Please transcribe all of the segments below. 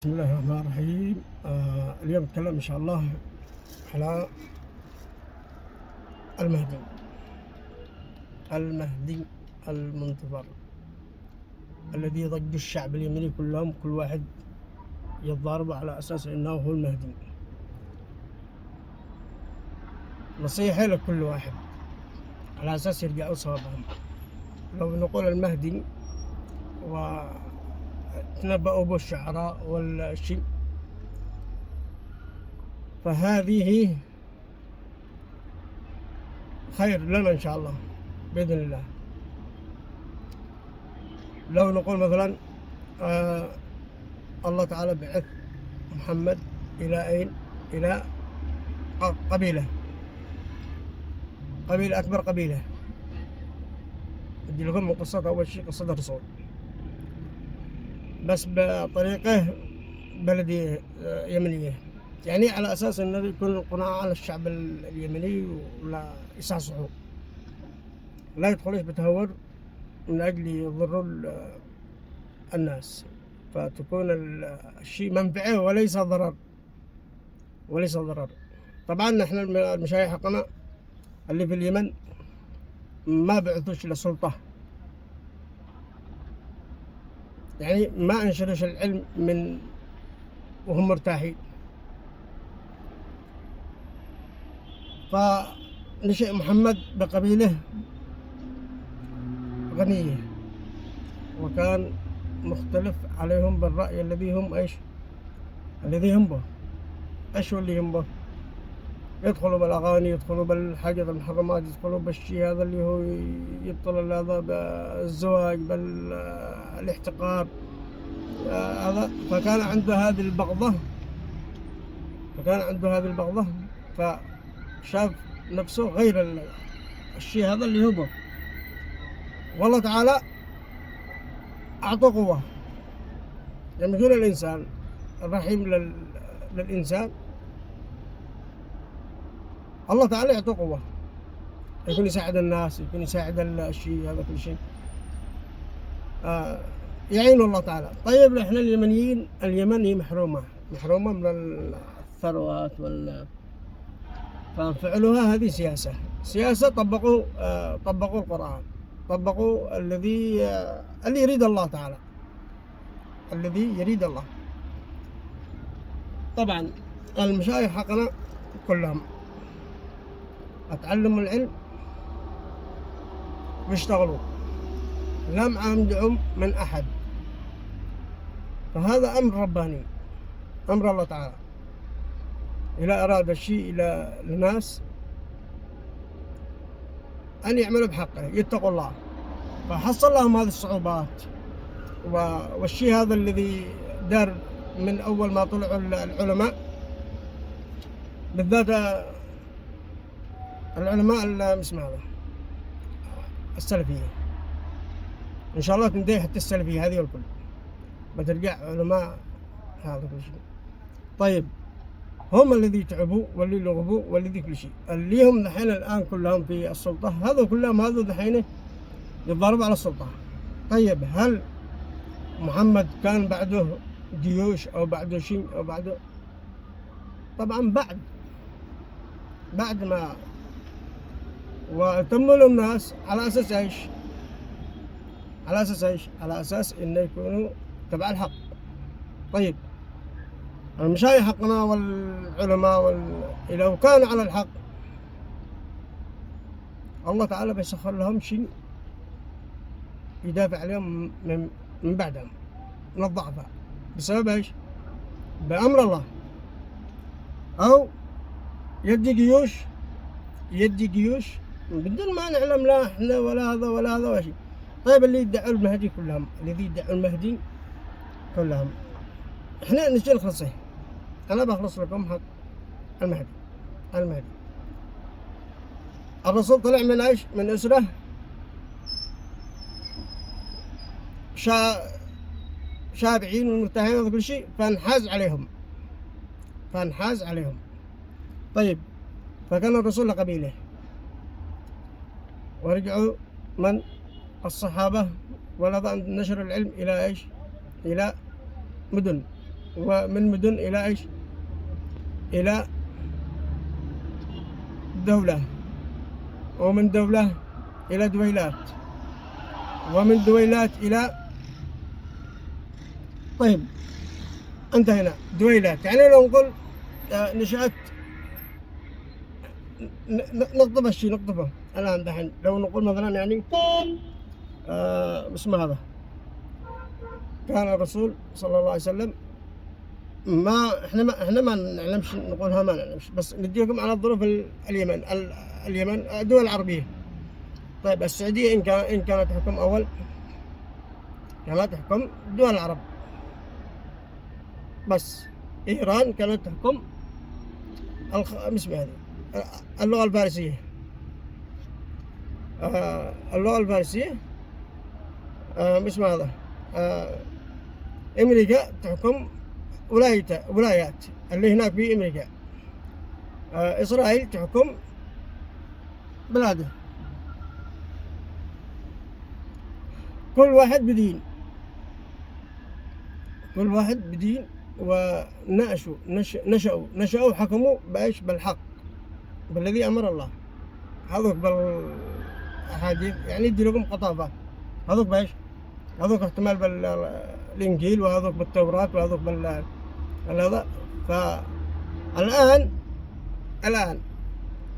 بسم الله الرحمن الرحيم. اليوم نتكلم إن شاء الله على المهدي المنتظر الذي ضج الشعب اليمني كلهم، كل واحد يتضارب على أساس أنه هو المهدي. نصيحة لكل واحد على أساس يرجعوا صوابهم. لو نقول المهدي وتنبأوا بالشعراء والشيء، فهذه خير لنا إن شاء الله بإذن الله. لو نقول مثلا الله تعالى بعث محمد إلى أين؟ إلى قبيلة أكبر قبيلة. أدي لكم من قصة. أول شيء قصة الرسول، بس بطريقة بلدية يمنية، يعني على أساس أنه يكون القناعة على الشعب اليمني ولا يصحصحوا، لا يدخلوش بتهور من أجل يضروا الناس، فتكون الشيء منفعة وليس ضرر. طبعا نحن المشايخ حقنا اللي في اليمن ما بعثوش لسلطة، يعني ما انشروش العلم من وهم مرتاحين. فنشأ محمد بقبيلة غنية، وكان مختلف عليهم بالرأي الذي هم به. ايش هو اللي هم به؟ يدخلوا بالأغاني، يدخلوا بالحاجات المحرمات، يدخلوا بالشيء هذا اللي هو يبطل هذا بالزواج، بالاحتقار هذا. فكان عنده هذه البغضة، فشاف نفسه غير الشيء هذا اللي هو به. والله تعالى أعطى قوة، يعني يكون الإنسان الرحيم للإنسان، الله تعالى يعطيه قوة، يكون يساعد الناس، يكون يساعد الشيء هذا كل شيء، يعين الله تعالى. طيب احنا اليمني محرومة من الثروات ففعلوها هذه سياسة طبقوا القرآن، طبقوا الذي يريد الله تعالى، الذي يريد الله. طبعا المشايخ حقنا كلهم اتعلموا العلم واشتغلوا، لم عندهم من أحد، فهذا أمر رباني، أمر الله تعالى. إذا أراد الشيء إلى الناس أن يعملوا بحقه، يتقوا الله، فحصل لهم هذه الصعوبات والشيء هذا الذي دار من أول ما طلعوا العلماء، بالذات العلماء السلفية. إن شاء الله تنتهي حتى السلفية هذه والكل بترجع علماء هذا كل شيء. طيب هم الذي تعبوا واللي لغبوا والذي كل شيء، اللي هم دحين الآن كلهم في السلطة، هذا كلهم دحين يتضاربوا على السلطة. طيب هل محمد كان بعده جيوش أو بعده شيء أو بعده؟ طبعا بعد ما وتموا الناس على أساس إيش؟ على أساس إنه يكونوا تبع الحق. طيب المشايخ حقنا والعلماء لو كانوا على الحق، الله تعالى بيسخر لهم شيء يدافع عليهم من بعدهم من الضعفاء، بسبب ايش؟ بأمر الله، أو يدي جيوش بدون ما نعلم لا احنا ولا هذا ولا شيء. طيب اللي يدعوا المهدي كلهم، احنا نجي نخلصه. أنا بخلص لكم حق المهدي. الرسول طلع من ايش؟ من أسرة شابعين ومرتاحين وكل شيء، فانحاز عليهم. طيب فكان الرسول لقبيله، ورجعوا من الصحابة ولدى نشر العلم إلى ايش؟ إلى مدن ومن مدن إلى إيش؟ إلى دولة، ومن دولة إلى دويلات، ومن دويلات إلى طيب انتهينا دويلات. يعني لو نقول نشأت نقطة الشيء نقطة الآن دحين لو نقول مثلا يعني اسمه هذا كان الرسول صلى الله عليه وسلم ما احنا ما نعلمش نقولها، ما نعلمش، بس نديكم على ظروف اليمن الدول العربية. طيب السعودية إن كانت تحكم أول كانت تحكم دول العرب، بس إيران كانت تحكم اسمها هذه اللغة الفارسية. اللغة الفارسية اسمها هذا. أمريكا تحكم ولايات اللي هناك في أمريكا. إسرائيل تحكم بلاده، كل واحد بدين، كل واحد بدين، ونشأوا حكموا بإيش؟ بالحق، بالذي أمر الله. هذوك بالأحاديث يعني يدي لكم قطافات، هذوك بإيش؟ هذوك احتمال بالإنجيل، وهذوك بالتوراة، وهذوك هذا. فالآن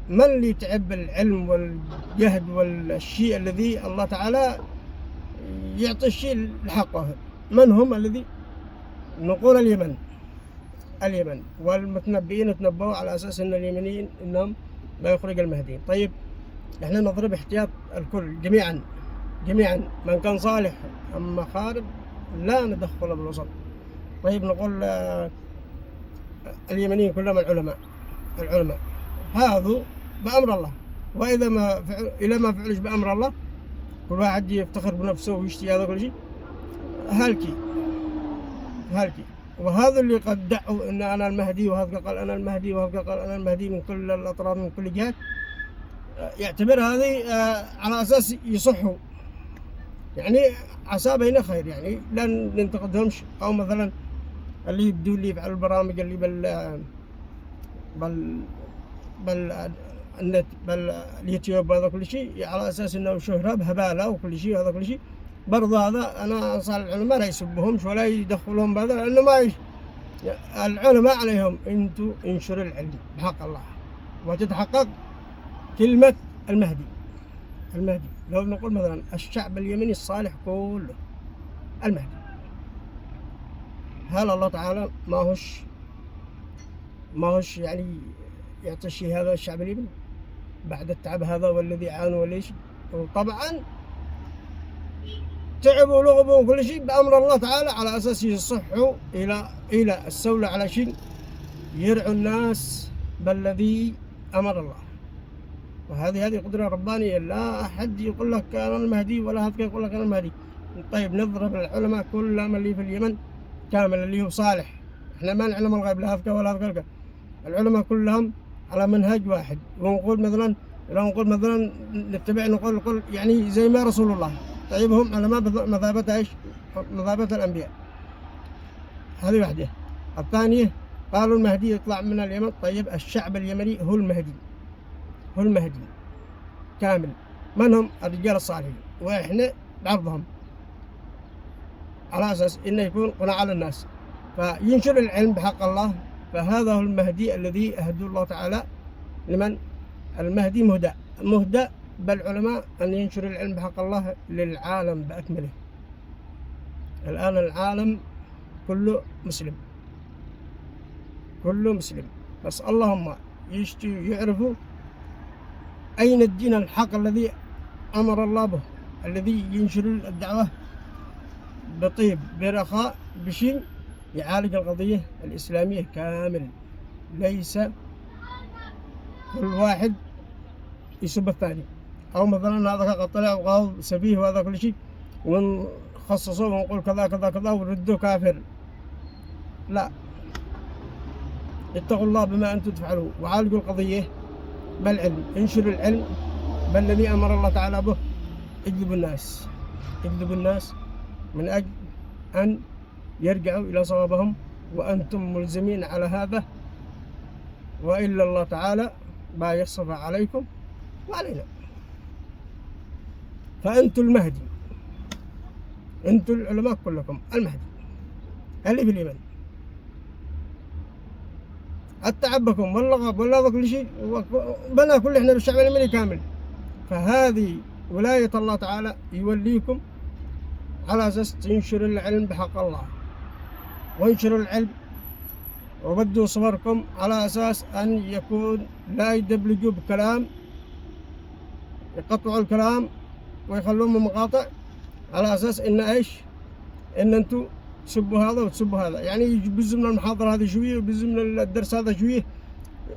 من اللي يتعب بالعلم والجهد والشيء الذي الله تعالى يعطي الشيء لحقه؟ من هم الذي نقول اليمن والمتنبئين تنبؤوا على أساس أن اليمنيين إنهم لا يخرج المهدي. طيب إحنا نضرب احتياط الكل جميعا من كان صالح أما خارب لا ندخل بالوسط. طيب نقول اليمنيين كلهم العلماء هذا بأمر الله، وإذا ما فعلش بأمر الله كل واحد يفتخر بنفسه ويشتي هذا كل شيء هالكي. وهذا اللي قد دعوا ان انا المهدي، وهذا قال انا المهدي، وهذا قال انا المهدي، من كل الاطراف من كل جهات، يعتبر هذه على اساس يصحوا، يعني عسى بين خير، يعني لا ننتقدهمش. او مثلا اللي يبدو اللي يفعلوا البرامج اللي النت اليوتيوب هذا كل شيء على اساس انه شهرة بهبالة وكل شيء، هذا كل شيء برضه هذا انا انصح العلماء لا يسبهمش ولا يدخلهم بهذا، لانه ما العلماء عليهم انتوا انشروا العلم بحق الله وتتحقق كلمة المهدي. لو نقول مثلا الشعب اليمني الصالح كله المهدي، هل الله تعالى ما هوش يعني يعطي شيء هذا الشعب اليمني بعد التعب هذا والذي عانوا وليش؟ وطبعا تعبوا ولغبوا وكل شيء بأمر الله تعالى على أساس يصحوا إلى السولة على شيء يرعوا الناس بالذي أمر الله. وهذه قدرة ربانية، لا أحد يقول لك أنا المهدي ولا هذا يقول لك أنا المهدي. طيب نضرب العلماء كلهم اللي في اليمن كامل اللي هو صالح، احنا ما نعلم الغيب لا هذا ولا هذا، العلماء كلهم على منهج واحد. ونقول مثلا لو نقول مثلا نتبع نقول يعني زي ما رسول الله. طيب هم علماء مثابة ايش؟ مثابة الأنبياء. هذه واحدة. الثانية قالوا المهدي يطلع من اليمن. طيب الشعب اليمني هو المهدي كامل. من هم؟ الرجال الصالحين، وإحنا بعضهم على أساس إنه يكون قناع على الناس فينشر العلم بحق الله. فهذا هو المهدي الذي أهدى الله تعالى لمن؟ المهدي مهدى بالعلماء أن ينشر العلم بحق الله للعالم بأكمله. الآن العالم كله مسلم، بس اللهم يعرفوا أين الدين الحق الذي أمر الله به، الذي ينشر الدعوة بطيب برخاء بشيء يعالج القضية الإسلامية كامل، ليس كل واحد يسب الثاني، أو مثلا هذا قد طلع وقال سفيه وهذا كل شيء ونخصصه ونقول كذا كذا كذا ونرده كافر. لا، اتقوا الله بما أنتم تفعلوا وعالجوا القضية بالعلم، انشروا العلم بالذي أمر الله تعالى به. اجذبوا الناس من أجل أن يرجعوا إلى صوابهم وأنتم ملزمين على هذا، وإلا الله تعالى ما يصرف عليكم وعلينا. فأنتم المهدي، أنتم العلماء كلكم المهدي اللي في اليمن. أتعبكم واللغب واللغب كل شيء بنى كل إحنا بالشعب اليمني كامل. فهذه ولاية الله تعالى يوليكم على أساس تنشروا العلم بحق الله، وانشروا العلم وبدوا صبركم على أساس أن يكون لا يدبلجوا بكلام، يقطعوا الكلام ويخلوهم مقاطع على أساس إن إيش؟ إن أنتوا تسبوا هذا وتسبوا هذا، يعني يبزوا من المحاضرة هذه شوية، يبزوا من الدرس هذا شوية،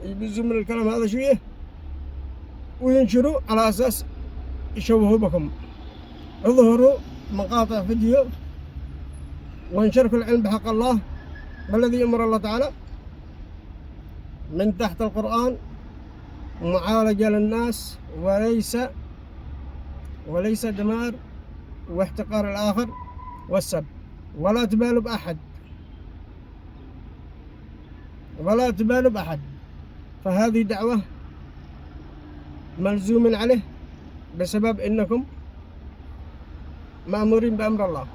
يبزوا من الكلام هذا شوية، وينشروا على أساس يشوهوا بكم. اظهروا مقاطع فيديو وانشركوا العلم بحق الله بالذي أمر الله تعالى من تحت القرآن، معالجة للناس وليس دمار واحتقار الآخر والسب. ولا تبالوا بأحد، ولا تبالوا بأحد. فهذه دعوة ملزوم عليه بسبب إنكم مأمورين بأمر الله.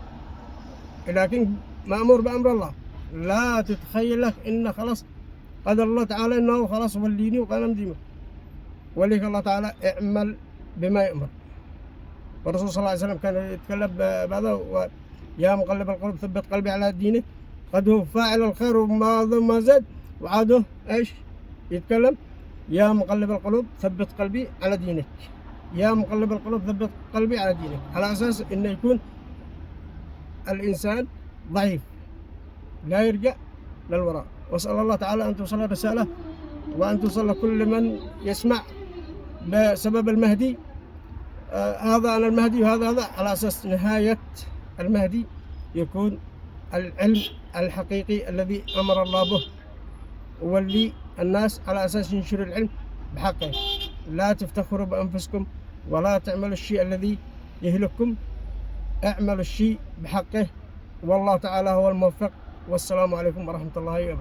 لكن مأمور بأمر الله لا تتخيلك إن خلاص قدر الله تعالى إنه خلاص وليني وقال ديمه. وليك الله تعالى اعمل بما يأمر. والرسول صلى الله عليه وسلم كان يتكلم بهذا: يا مقلب القلوب ثبت قلبي على دينك. قد هو فاعل الخير وما زاد، وعاده ايش يتكلم: يا مقلب القلوب ثبت قلبي على دينك، يا مقلب القلوب ثبت قلبي على دينك، على اساس انه يكون الانسان ضعيف لا يرجع للوراء. واسال الله تعالى ان توصل الرساله وان توصل لكل من يسمع بسبب المهدي. هذا أنا المهدي وهذا على أساس نهاية المهدي يكون العلم الحقيقي الذي أمر الله به، وولي الناس على أساس ينشروا العلم بحقه. لا تفتخروا بأنفسكم ولا تعملوا الشيء الذي يهلككم، اعملوا الشيء بحقه، والله تعالى هو الموفق. والسلام عليكم ورحمة الله وبركاته.